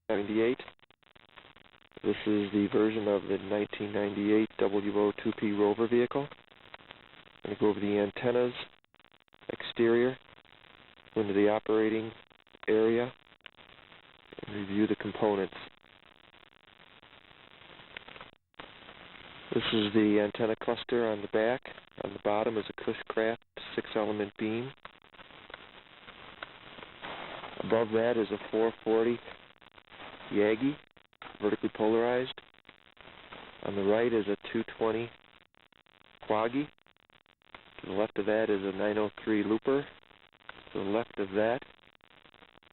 98. This is the version of the 1998 WO2P Rover vehicle. I'm going to go over the antennas, exterior, go into the operating area, and review the components. This is the antenna cluster on the back. On the bottom is a Cushcraft 6-element beam. Above that is a 440 Yagi, vertically polarized. On the right is a 220 Quaggy. To the left of that is a 903 looper. To the left of that,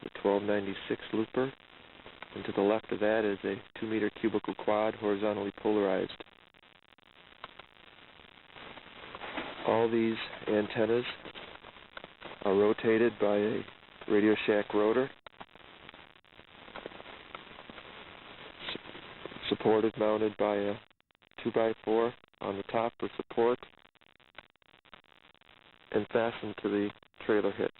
a 1296 looper. And to the left of that is a 2-meter cubical quad, horizontally polarized. All these antennas are rotated by a Radio Shack rotor, supported, mounted by a 2x4 on the top for support, and fastened to the trailer hitch.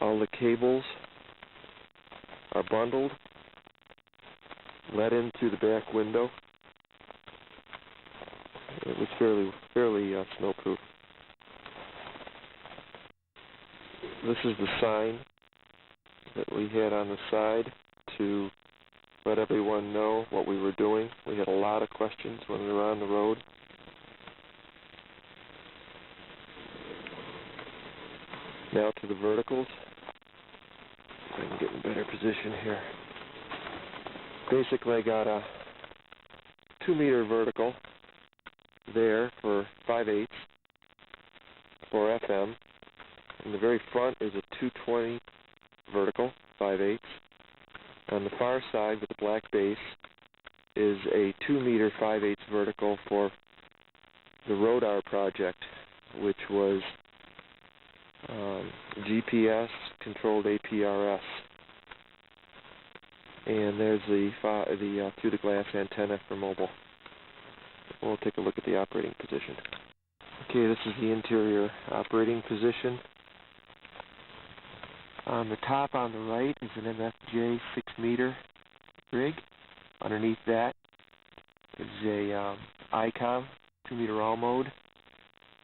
All the cables are bundled, let into the back window. It was fairly snowproof. This is the sign that we had on the side to let everyone know what we were doing. We had a lot of questions when we were on the road. Now to the verticals. I can get in better position here. Basically, I got a 2-meter vertical there for 5/8 for FM. In the very front is a 220 vertical, 5/8. On the far side with the black base is a 2-meter 5/8 vertical for the Rover project, which was GPS controlled APRS. And there's the through the glass antenna for mobile. We'll take a look at the operating position. Okay, this is the interior operating position. On the top on the right is an MFJ 6-meter rig. Underneath that is a ICOM 2-meter all mode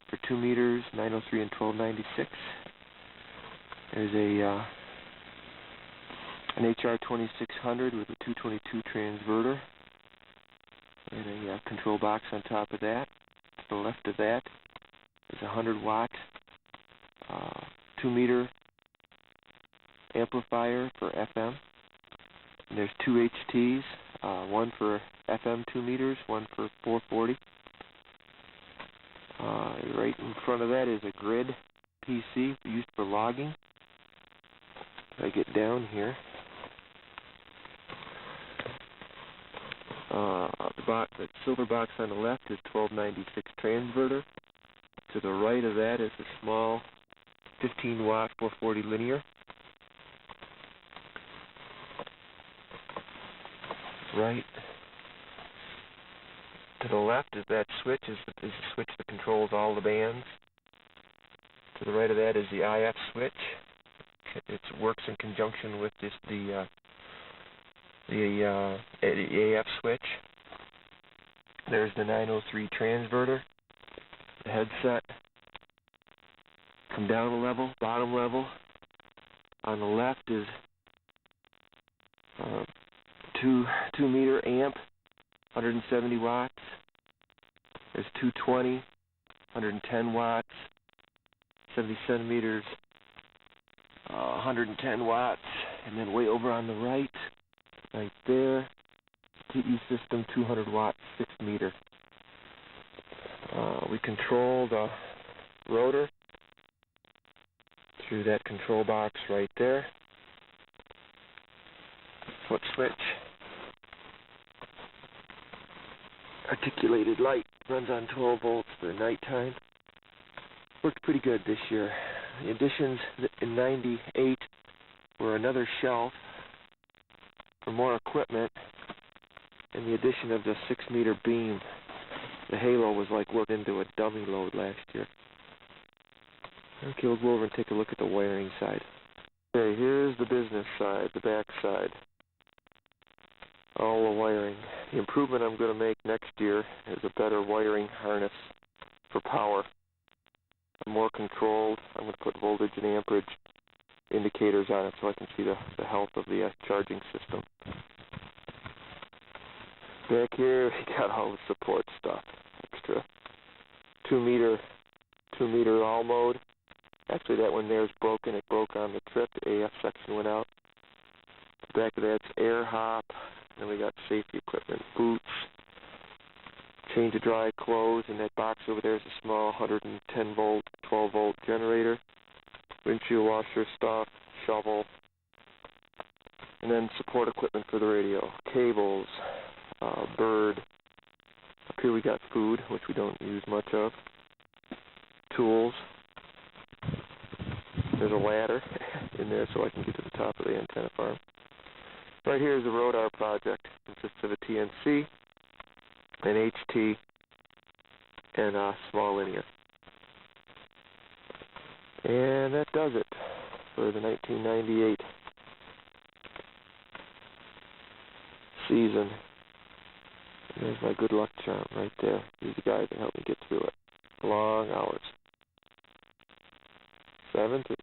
for 2 meters, 903 and 1296. There's an HR 2600 with a 222 transverter and a control box on top of that. To the left of that is a 100-watt 2-meter amplifier for FM. And there's 2 HTs, one for FM 2 meters, one for 440. Right in front of that is a grid PC used for logging. If I get down here, the silver box on the left is 1296 transverter. To the right of that is a small 15-watt 440 linear. Right to the left is that switch, is the switch that controls all the bands. To the right of that is the IF switch. It works in conjunction with the AF switch. There's the 903 transverter, the headset. Come down a level, bottom level. On the left is 2-meter amp, 170 watts. There's 220, 110 watts, 70 centimeters, 110 watts. And then way over on the right there, TE system 200 watts, 6-meter. We control the rotor through that control box right there. Foot switch. Articulated light runs on 12 volts for nighttime. Worked pretty good this year. The additions in 98 were another shelf for more equipment and the addition of the 6-meter beam. The halo was like worked into a dummy load last year. Okay, we'll go over and take a look at the wiring side. Okay, here's the business side, the back side. All the wiring. The improvement I'm going to make next year is a better wiring harness for power. More controlled. I'm going to put voltage and amperage indicators on it so I can see the health of the charging system. Back here, we got all the support stuff. Extra 2 meter all mode. Actually, that one there is broken. It broke on the trip. The AF section went out. The back of that's air hop. Then we got safety equipment, boots, change of dry clothes. In that box over there is a small 110 volt, 12 volt generator, windshield washer stuff, shovel, and then support equipment for the radio, cables, bird. Up here we got food, which we don't use much of, tools. There's a ladder in there so I can get to the top of the antenna farm. Right here is the Rover project. It consists of a TNC, an HT, and a small linear. And that does it for the 1998 season. And there's my good luck charm right there. These guys that helped me get through it. Long hours. 7 to